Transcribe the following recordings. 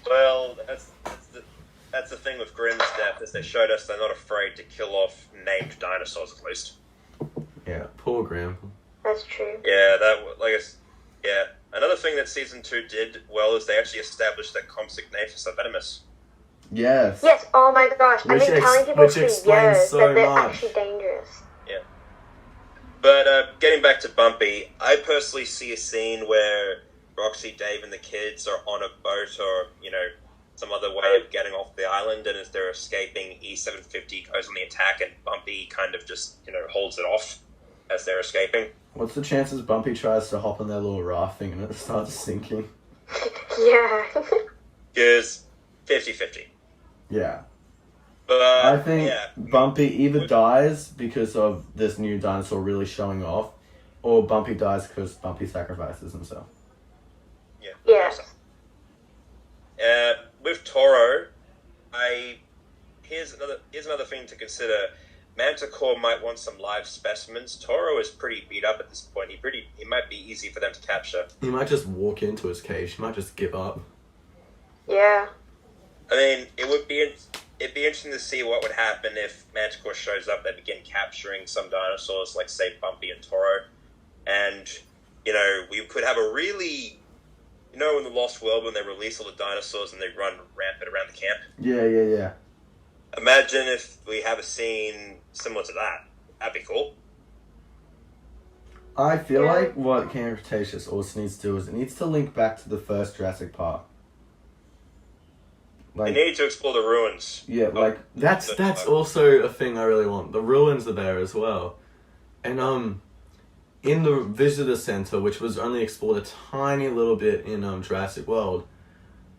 Well, that's the thing with Grimm's death, is they showed us they're not afraid to kill off named dinosaurs, at least. Yeah, poor Grimm. That's true. Yeah, yeah. Another thing that season 2 did well is they actually established that Compsognathus are venomous. Yes. Yes, oh my gosh. I've been telling people for years that they're actually dangerous. Yeah. But getting back to Bumpy, I personally see a scene where Roxy, Dave, and the kids are on a boat or, some other way of getting off the island, and as they're escaping, E750 goes on the attack, and Bumpy kind of just, holds it off as they're escaping. What's the chances Bumpy tries to hop on their little raft thing and it starts sinking? Yeah. Because 50-50. Yeah. But, I think Bumpy either dies because of this new dinosaur really showing off, or Bumpy dies because Bumpy sacrifices himself. Yeah. Yes. With Toro, here's another thing to consider. Manticore might want some live specimens. Toro is pretty beat up at this point. He might be easy for them to capture. He might just walk into his cage. He might just give up. Yeah. I mean, it'd be interesting to see what would happen if Manticore shows up. They begin capturing some dinosaurs, like say Bumpy and Toro, and we could have a really, in the Lost World when they release all the dinosaurs and they run rampant around the camp. Yeah. Imagine if we have a scene similar to that. That'd be cool. I feel like what Camp Cretaceous also needs to do is it needs to link back to the first Jurassic Park. They need to explore the ruins. Yeah, that's also a thing I really want. The ruins are there as well. And in the visitor center, which was only explored a tiny little bit in Jurassic World,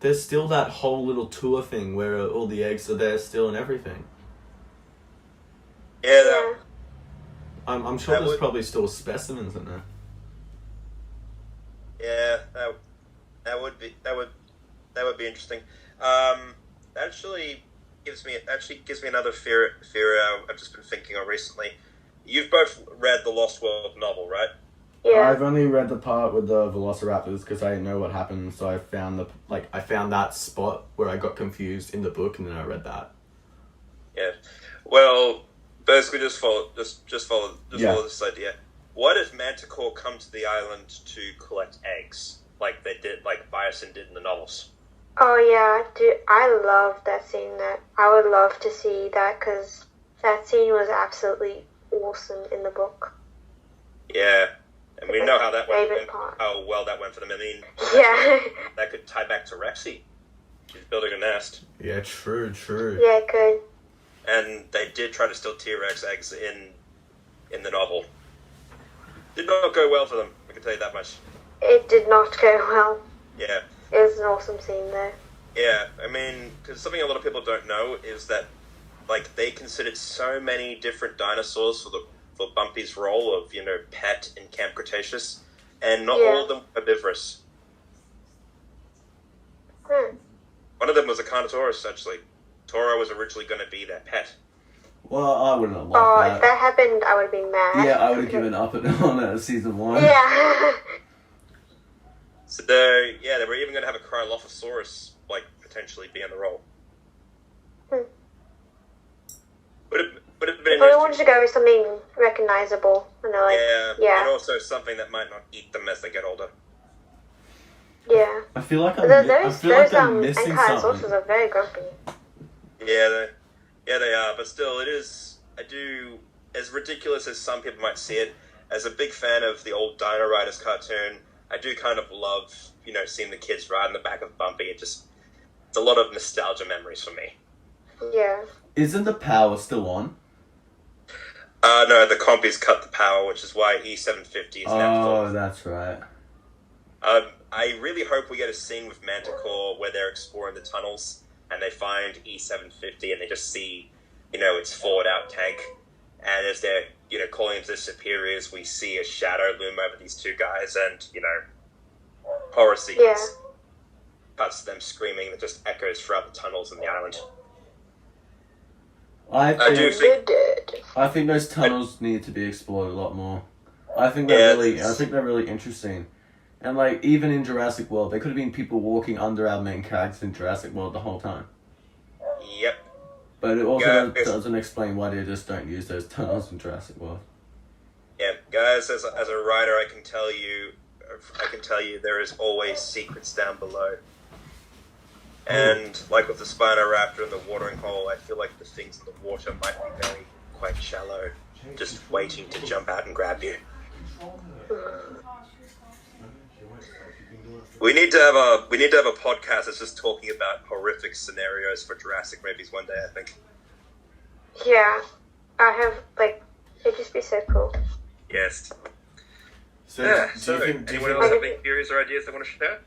there's still that whole little tour thing where all the eggs are there still and everything. Yeah. I'm sure there's probably still specimens in there. Yeah, that would be interesting. Actually gives me another theory I've just been thinking of recently. You've both read the Lost World novel, right? Yeah. I've only read the part with the Velociraptors because I didn't know what happened, so I found that spot where I got confused in the book, and then I read that. Yeah. Well, basically, just follow this idea. What if Manticore come to the island to collect eggs, like Bison did in the novels? Oh yeah, dude, I love that scene. I would love to see that because that scene was absolutely awesome in the book. Yeah. And we know how that went, how well that went for them. I mean, that could tie back to Rexy. She's building a nest. Yeah, true. Yeah, it could. And they did try to steal T-Rex eggs in the novel. Did not go well for them, I can tell you that much. It did not go well. Yeah. It was an awesome scene there. Yeah, I mean, because something a lot of people don't know is that, they considered so many different dinosaurs for Bumpy's role of, pet in Camp Cretaceous, and not all of them were herbivorous. One of them was a Carnotaurus, actually. Toro was originally going to be their pet. Well, I wouldn't have liked that. If that happened, I would have been mad. Yeah, I would have given up on season 1. Yeah. So, they were even going to have a Cryolophosaurus, potentially be in the role. Would have been But I wanted to go with something recognizable. And they're and also something that might not eat them as they get older. Yeah. I feel like I'm missing something. Are very grumpy. Yeah, they are. But still, as ridiculous as some people might see it, as a big fan of the old Dino Riders cartoon, I do kind of love, seeing the kids ride in the back of Bumpy. It's a lot of nostalgia memories for me. Yeah. Isn't the power still on? No, the compies cut the power, which is why E750 is now. Oh, that's right. I really hope we get a scene with Manticore where they're exploring the tunnels and they find E750 and they just see, its forward out tank. And as they're, calling into the superiors, we see a shadow loom over these two guys and, horror sequence. Cuts them screaming that just echoes throughout the tunnels and the island. I think those tunnels need to be explored a lot more. I think they're really interesting. And, like, even in Jurassic World, there could have been people walking under our main characters in Jurassic World the whole time. Yep. But it also doesn't explain why they just don't use those tunnels in Jurassic World. Yeah, guys, as a writer, I can tell you there is always secrets down below. And like with the Spinoraptor and the watering hole, I feel like the things in the water might be quite shallow, just waiting to jump out and grab you. We need to have a podcast that's just talking about horrific scenarios for Jurassic movies one day, I think. Yeah, I have, like, it'd just be so cool. Yes. So, anyone else have any theories or ideas they want to share?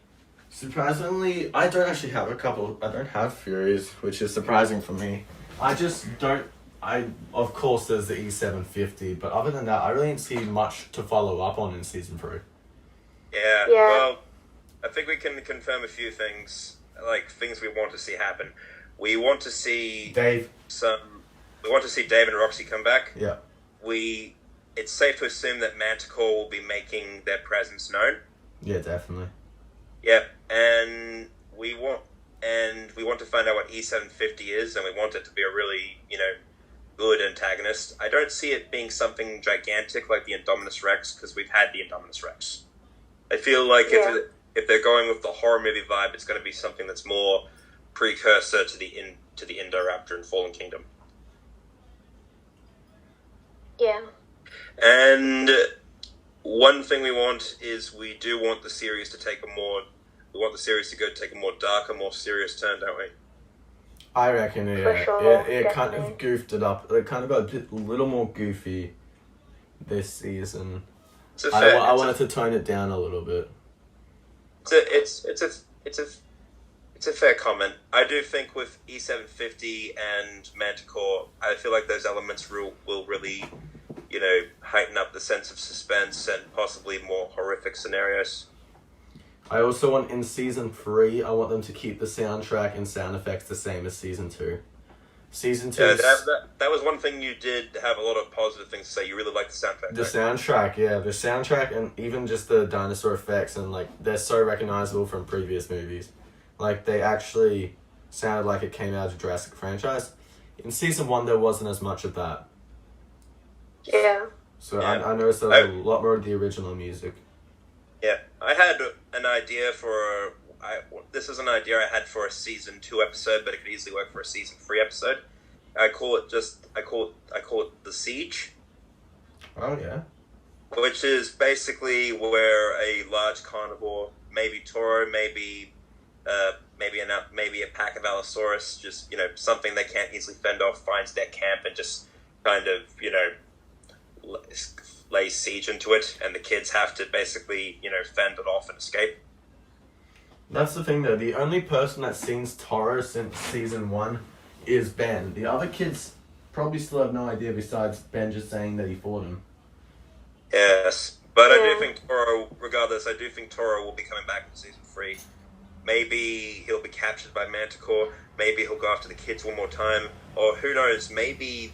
Surprisingly, I don't actually have a couple. I don't have theories, which is surprising for me. I just don't. Of course, there's the E750, but other than that, I really didn't see much to follow up on in season 3. Yeah. Well, I think we can confirm a few things, like things we want to see happen. We want to see Dave. We want to see Dave and Roxy come back. Yeah. It's safe to assume that Manticore will be making their presence known. Yeah, definitely. Yeah, and we want to find out what E750 is, and we want it to be a really, good antagonist. I don't see it being something gigantic like the Indominus Rex, because we've had the Indominus Rex. I feel like if they're going with the horror movie vibe, it's going to be something that's more precursor to the Indoraptor and Fallen Kingdom. Yeah. And one thing we want is we do want the series to take a more darker, more serious turn, don't we? I reckon, yeah. Sure, it kind of goofed it up. It kind of got a little more goofy this season. I wanted to tone it down a little bit. It's a fair comment. I do think with E750 and Manticore, I feel like those elements will really, heighten up the sense of suspense and possibly more horrific scenarios. I also want, in season 3, I want them to keep the soundtrack and sound effects the same as season 2. Season 2... Yeah, that was one thing you did have a lot of positive things to say. You really liked the soundtrack. The soundtrack, yeah. The soundtrack and even just the dinosaur effects, and, like, they're so recognizable from previous movies. Like, they actually sounded like it came out of the Jurassic franchise. In season 1, there wasn't as much of that. Yeah. So yeah. I noticed a lot more of the original music. Yeah, I had an idea this is an idea I had for a season 2 episode, but it could easily work for a season 3 episode. I call it The Siege. Oh yeah. Which is basically where a large carnivore, maybe Toro, maybe a pack of Allosaurus, just something they can't easily fend off, finds their camp and just kind of lays siege into it, and the kids have to basically fend it off and escape. That's the thing though. The only person that's seen Toro since season 1 is Ben. The other kids probably still have no idea besides Ben just saying that he fought him. Yes, but I do think Toro, regardless, I do think Toro will be coming back in season 3. Maybe he'll be captured by Manticore, maybe he'll go after the kids one more time, or who knows, maybe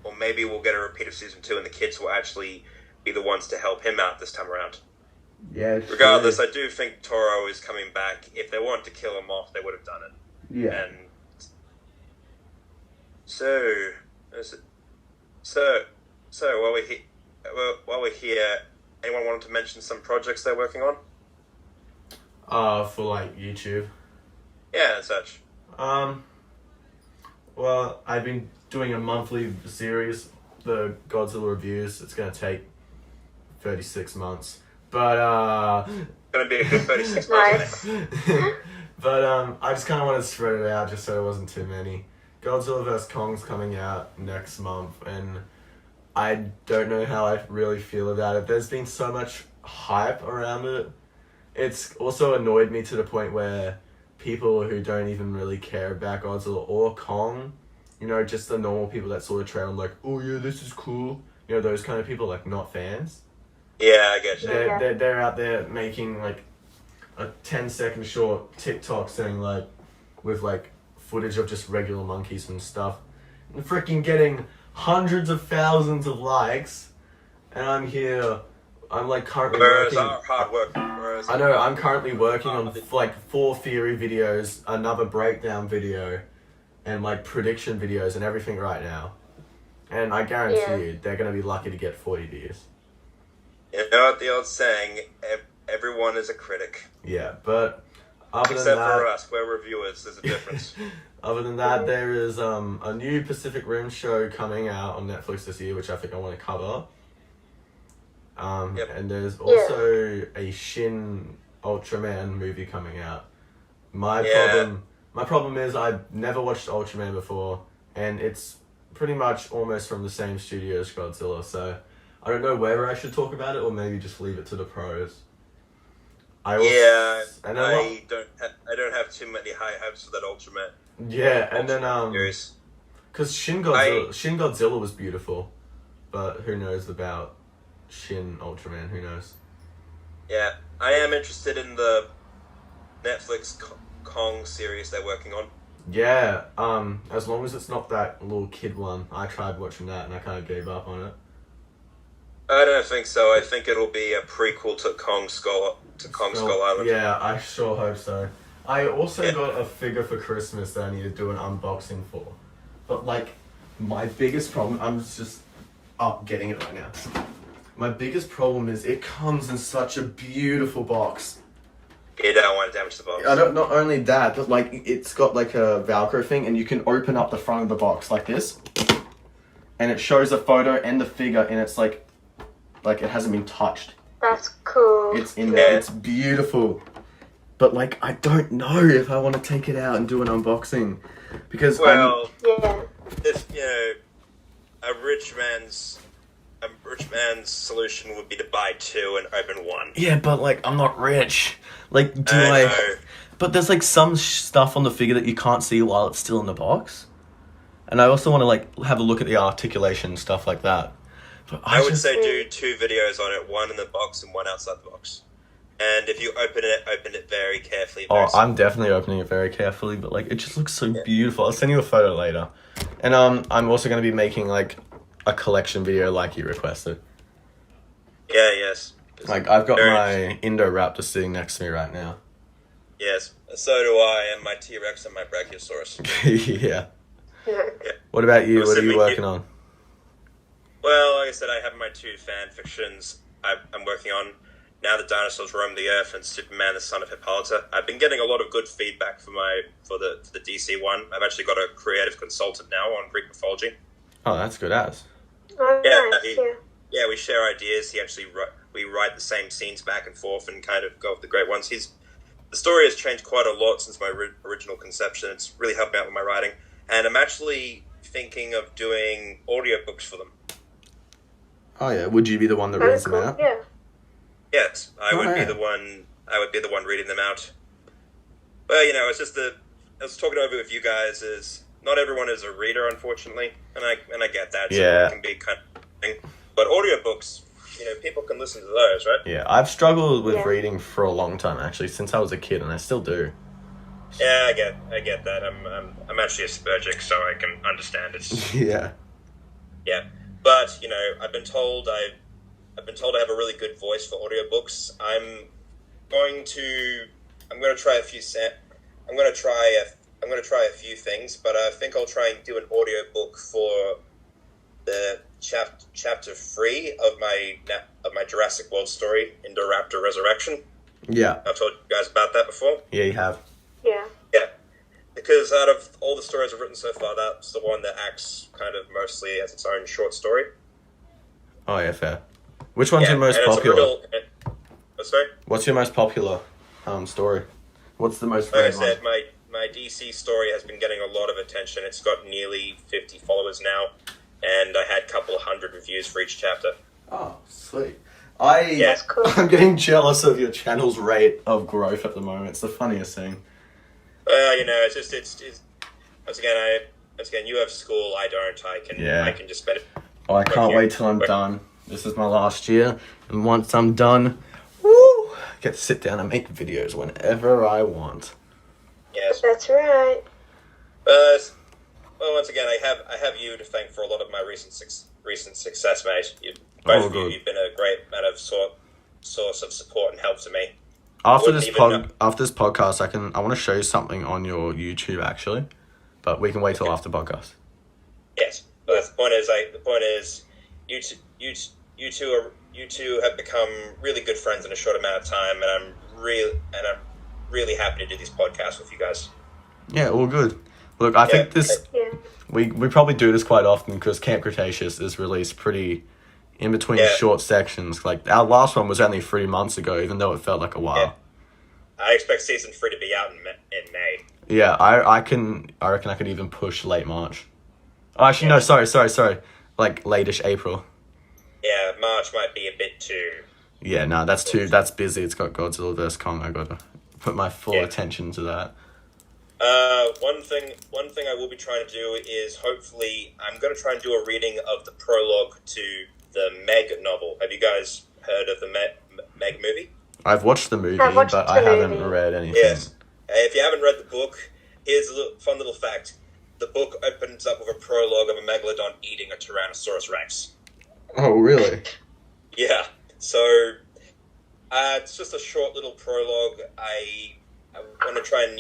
we'll get a repeat of season 2 and the kids will actually be the ones to help him out this time around. Yeah. Regardless, I do think Toro is coming back. If they wanted to kill him off, they would have done it. Yeah. And so while we're here, anyone wanted to mention some projects they're working on? For like YouTube. Yeah, and such. Well, I've been doing a monthly series, the Godzilla reviews. It's gonna take 36 months. But It's gonna be a good 36 months. But I just kind of wanted to spread it out just so there wasn't too many. Godzilla vs. Kong's coming out next month, and I don't know how I really feel about it. There's been so much hype around it. It's also annoyed me to the point where people who don't even really care about Godzilla or Kong, just the normal people that saw the trailer, like, oh yeah, this is cool. Those kind of people, like, not fans. Yeah, I get you. They're out there making, like, a 10-second short TikTok saying, like, with, like, footage of just regular monkeys and stuff. And freaking getting hundreds of thousands of likes. And I'm here, I'm like currently Whereas working. our hard work. Whereas I know. I'm currently working on like 4 theory videos, another breakdown video, and like prediction videos and everything right now. And I guarantee you, they're gonna be lucky to get 40 views. You know what the old saying? Everyone is a critic. Yeah, but other Except than that, for us, we're reviewers. There's a difference. other than that, there is a new Pacific Rim show coming out on Netflix this year, which I think I want to cover. And there's also a Shin Ultraman movie coming out. My problem is I've never watched Ultraman before, and it's pretty much almost from the same studio as Godzilla, so I don't know whether I should talk about it or maybe just leave it to the pros. I don't have too many high hopes for that Ultraman. Yeah, and then because Shin Godzilla was beautiful, but who knows about Shin Ultraman? Who knows? Yeah, I am interested in the Netflix Kong series they're working on. Yeah, as long as it's not that little kid one. I tried watching that and I kind of gave up on it. I don't think so. I think it'll be a prequel to Kong Skull Island. Yeah, I sure hope so. I also got a figure for Christmas that I need to do an unboxing for. But like, my biggest problem, I'm just getting it right now. My biggest problem is it comes in such a beautiful box. You don't want to damage the box. Not only that, but like it's got like a Velcro thing, and you can open up the front of the box like this, and it shows a photo and the figure, and it's like it hasn't been touched. That's cool. It's in there. It's beautiful, but like I don't know if I want to take it out and do an unboxing because if a rich man's solution would be to buy 2 and open 1. Yeah, but like I'm not rich. Like, do I? But there's like some stuff on the figure that you can't see while it's still in the box, and I also want to like have a look at the articulation and stuff like that. But I would say do 2 videos on it, 1 in the box and 1 outside the box. And if you open it very carefully. I'm definitely opening it very carefully, but like it just looks so beautiful. I'll send you a photo later, and I'm also going to be making like a collection video like you requested. Yeah. Yes. Like, I've got my Indoraptor sitting next to me right now. Yes, so do I, and my T-Rex and my Brachiosaurus. Yeah. What about you? What are you working on? Well, like I said, I have my 2 fan fictions I'm working on. Now the Dinosaurs Roam the Earth and Superman, the Son of Hippolyta. I've been getting a lot of good feedback for the DC one. I've actually got a creative consultant now on Greek mythology. Oh, that's good as. Yeah, we share ideas. We write the same scenes back and forth and kind of go with the great ones. The story has changed quite a lot since my original conception. It's really helped me out with my writing. And I'm actually thinking of doing audiobooks for them. Oh yeah, would you be the one that reads them out? Yeah. Yes, I would be the one reading them out. Well, it's just I was talking over with you guys. Is not everyone is a reader, unfortunately, and I get that. Yeah. So it can be kind of thing. But audiobooks, people can listen to those, right? Yeah, I've struggled with reading for a long time, actually, since I was a kid, and I still do. Yeah, I get that. I'm actually Aspergic, so I can understand it. Yeah. Yeah, but I've been told I have a really good voice for audiobooks. I'm going to try a few I'm going to try a few things, but I think I'll try and do an audiobook for the chapter 3 of my Jurassic World story, Indoraptor Resurrection. Yeah. I've told you guys about that before. Yeah, you have. Yeah. Yeah. Because out of all the stories I've written so far, that's the one that acts kind of mostly as its own short story. Oh, yeah, fair. Which one's your most popular? Sorry? What's your most popular story? What's the most Like I said, my DC story has been getting a lot of attention. It's got nearly 50 followers now, and I had a couple of 100 reviews for each chapter. Oh, sweet. I'm getting jealous of your channel's rate of growth at the moment. It's the funniest thing. It's once again, you have school, I don't. I can just spend it. Oh, I can't wait till I'm done. This is my last year, and once I'm done, woo, I get to sit down and make videos whenever I want. Yes, that's right. Well, once again, I have you to thank for a lot of my recent success, mate. Both of you, you've been a great man of source of support and help to me. After this podcast, I want to show you something on your YouTube actually, but we can wait till after podcast. Yes, but the point is, you two have become really good friends in a short amount of time, and I'm really happy to do these podcasts with you guys. Yeah, all good. Look, I think this we probably do this quite often because Camp Cretaceous is released pretty in between short sections. Like our last one was only 3 months ago, even though it felt like a while. Yeah. I expect season 3 to be out in May. Yeah, I reckon I could even push late March. Oh, actually, no, sorry. Like late-ish April. Yeah, March might be a bit too. Yeah, no, that's busy. It's got Godzilla vs Kong. I gotta put my full attention to that. One thing I will be trying to do is hopefully I'm going to try and do a reading of the prologue to the Meg novel. Have you guys heard of the Meg movie? I've watched the movie, but I haven't read anything. Yes. If you haven't read the book, here's a fun little fact. The book opens up with a prologue of a megalodon eating a Tyrannosaurus Rex. Oh, really? Yeah. So, it's just a short little prologue. I want to try and,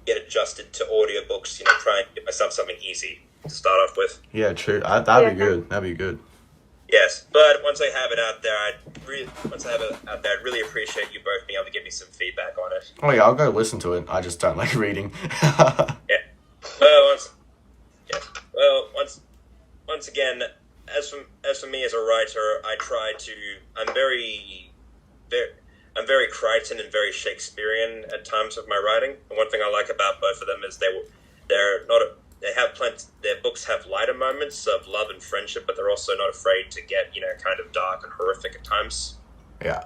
get adjusted to audiobooks, try and get myself something easy to start off with. Yeah, true. That'd be good. That'd be good. Yes, but once I have it out there, I'd really appreciate you both being able to give me some feedback on it. Oh yeah, I'll go listen to it. I just don't like reading. Yeah. Once again, as for me as a writer, I'm very Crichton and very Shakespearean at times with my writing. And one thing I like about both of them is their books have lighter moments of love and friendship, but they're also not afraid to get, kind of dark and horrific at times. Yeah.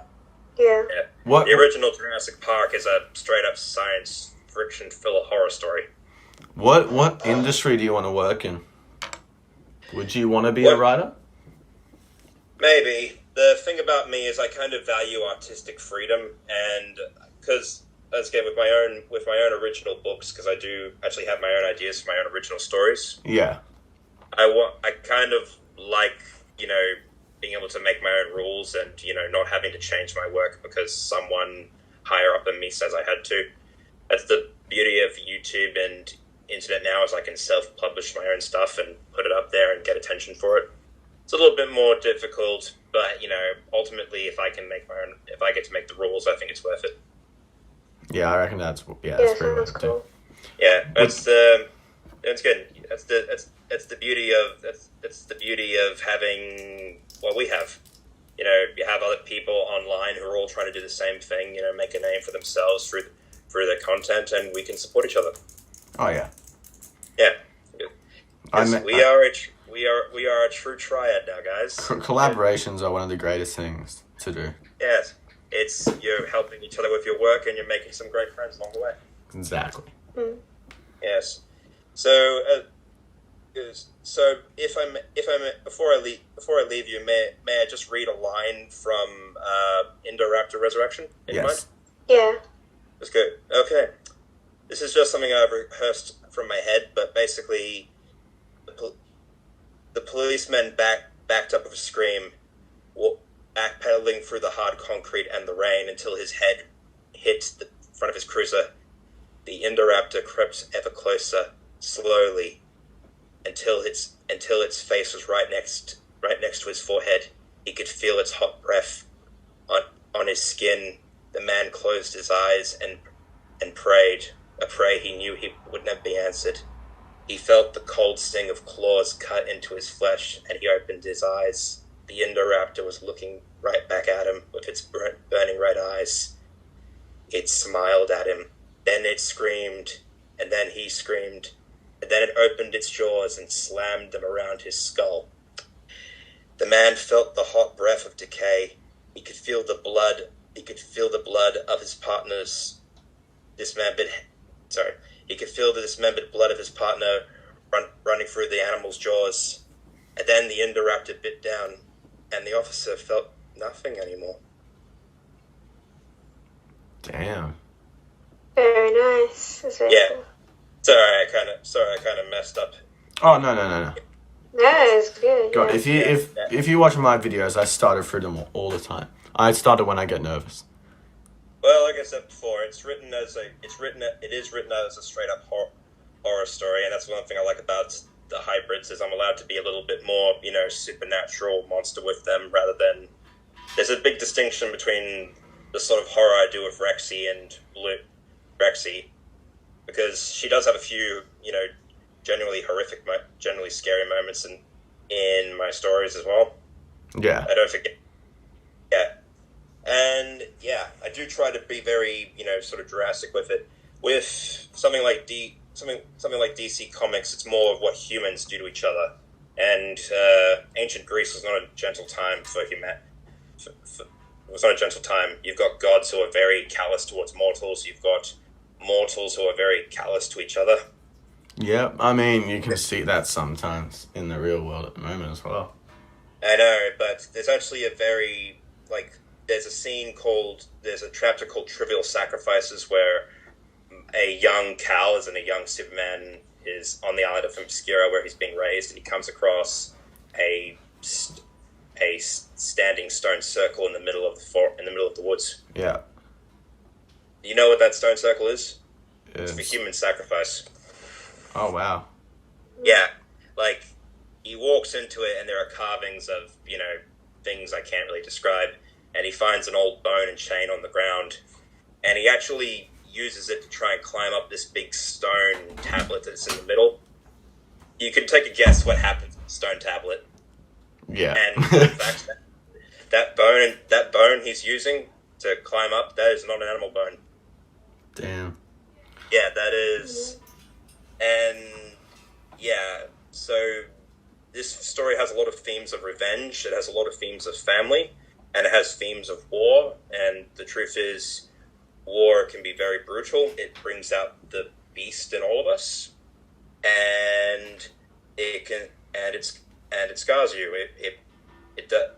Yeah. The original Jurassic Park is a straight up science fiction filled horror story. What industry do you want to work in? Would you want to be a writer? Maybe. The thing about me is I kind of value artistic freedom, and because with my own original books, because I do actually have my own ideas for my own original stories. Yeah. I kind of like, being able to make my own rules and, not having to change my work because someone higher up than me says I had to. That's the beauty of YouTube and internet now, is I can self-publish my own stuff and put it up there and get attention for it. It's a little bit more difficult, but, ultimately if I get to make the rules, I think it's worth it. Yeah, I reckon that's pretty much cool. Yeah, it's good. That's the beauty of having what we have. You have other people online who are all trying to do the same thing. Make a name for themselves through their content, and we can support each other. Oh yeah. Yeah. We are a true triad now, guys. Collaborations are one of the greatest things to do. Yes. It's you're helping each other with your work, and you're making some great friends along the way. Exactly. Mm. Yes. So if before I leave you, may I just read a line from Indoraptor Resurrection? Yes. Yeah. That's good. Okay. This is just something I've rehearsed from my head, but basically, the policeman backed up with a scream, backpedaling through the hard concrete and the rain until his head hit the front of his cruiser. The Indoraptor crept ever closer, slowly, until its face was right next to his forehead. He could feel its hot breath on his skin. The man closed his eyes and prayed, a prayer he knew he would never be answered. He felt the cold sting of claws cut into his flesh, and he opened his eyes. The Indoraptor was looking right back at him with its burning red eyes. It smiled at him. Then it screamed, and then he screamed, and then it opened its jaws and slammed them around his skull. The man felt the hot breath of decay. He could feel the blood. He could feel the blood of his partner's dismembered. He could feel the dismembered blood of his partner running through the animal's jaws. And then the Indoraptor bit down, and the officer felt nothing anymore. Damn. Very nice. Yeah. Sorry, I kind of messed up. Oh no. That is good. God, Yeah. if you watch my videos, I started through them all the time. I start it when I get nervous. Well, like I said before, it is written as a straight up horror story, and that's one thing I like about the hybrids is I'm allowed to be a little bit more, supernatural monster with them rather than. There's a big distinction between the sort of horror I do with Rexy and Rexy, because she does have a few, genuinely horrific, generally scary moments in my stories as well. Yeah. I don't forget. Yeah. And, yeah, I do try to be very, sort of Jurassic with it. With something like DC Comics, it's more of what humans do to each other. And ancient Greece was not a gentle time for humanity. It was not a gentle time. You've got gods who are very callous towards mortals. You've got mortals who are very callous to each other. Yeah, I mean, you can see that sometimes in the real world at the moment as well. I know, but there's actually there's a chapter called Trivial Sacrifices where a young Cal, as in a young Superman, is on the island of Obscura where he's being raised, and he comes across a standing stone circle in the middle of the woods. Yeah. You know what that stone circle is? It's for human sacrifice. Oh, wow. Yeah, he walks into it and there are carvings of, things I can't really describe, and he finds an old bone and chain on the ground, and he actually uses it to try and climb up this big stone tablet that's in the middle. You can take a guess what happens to the stone tablet. Yeah. And in fact, that bone he's using to climb up, that is not an animal bone. Damn. Yeah, that is. And yeah, so this story has a lot of themes of revenge. It has a lot of themes of family, and it has themes of war. And the truth is, war can be very brutal. It brings out the beast in all of us, and it scars you. It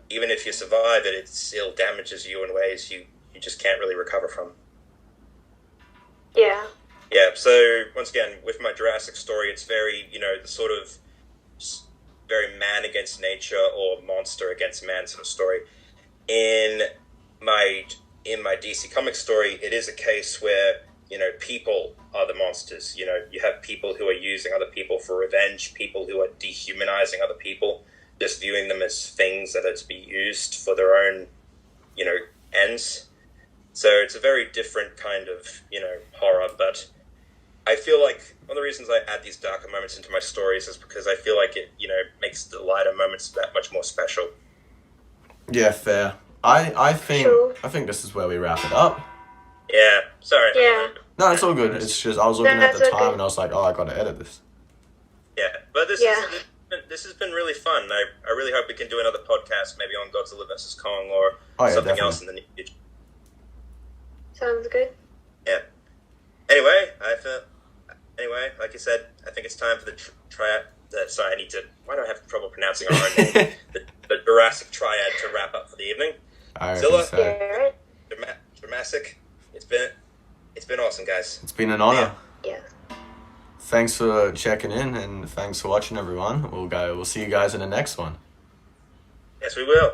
even if you survive it, it still damages you in ways you just can't really recover from. Yeah. Yeah, so once again, with my Jurassic story, it's very, the sort of very man against nature or monster against man sort of story. In my DC Comics story, it is a case where, people are the monsters. You have people who are using other people for revenge, people who are dehumanizing other people, just viewing them as things that are to be used for their own, ends. So it's a very different kind of, horror, but I feel like one of the reasons I add these darker moments into my stories is because I feel like it, makes the lighter moments that much more special. Yeah, fair. I think this is where we wrap it up. Yeah, sorry. Yeah. No, it's all good. It's just I was looking at the that's time okay. and I was like, oh, I gotta edit this. Yeah, but this has been really fun. I really hope we can do another podcast, maybe on Godzilla vs. Kong or something definitely. else in the near future. Sounds good. Yeah. Anyway, like you said, I think it's time for the Triad. Why do I have trouble pronouncing our own name? the Jurassic Triad to wrap up for the evening. I reckon Zilla? so. Yeah, right? Jurassic. It's been awesome, guys. It's been an honor. Yeah. Thanks for checking in and thanks for watching, everyone. We'll see you guys in the next one. Yes, we will.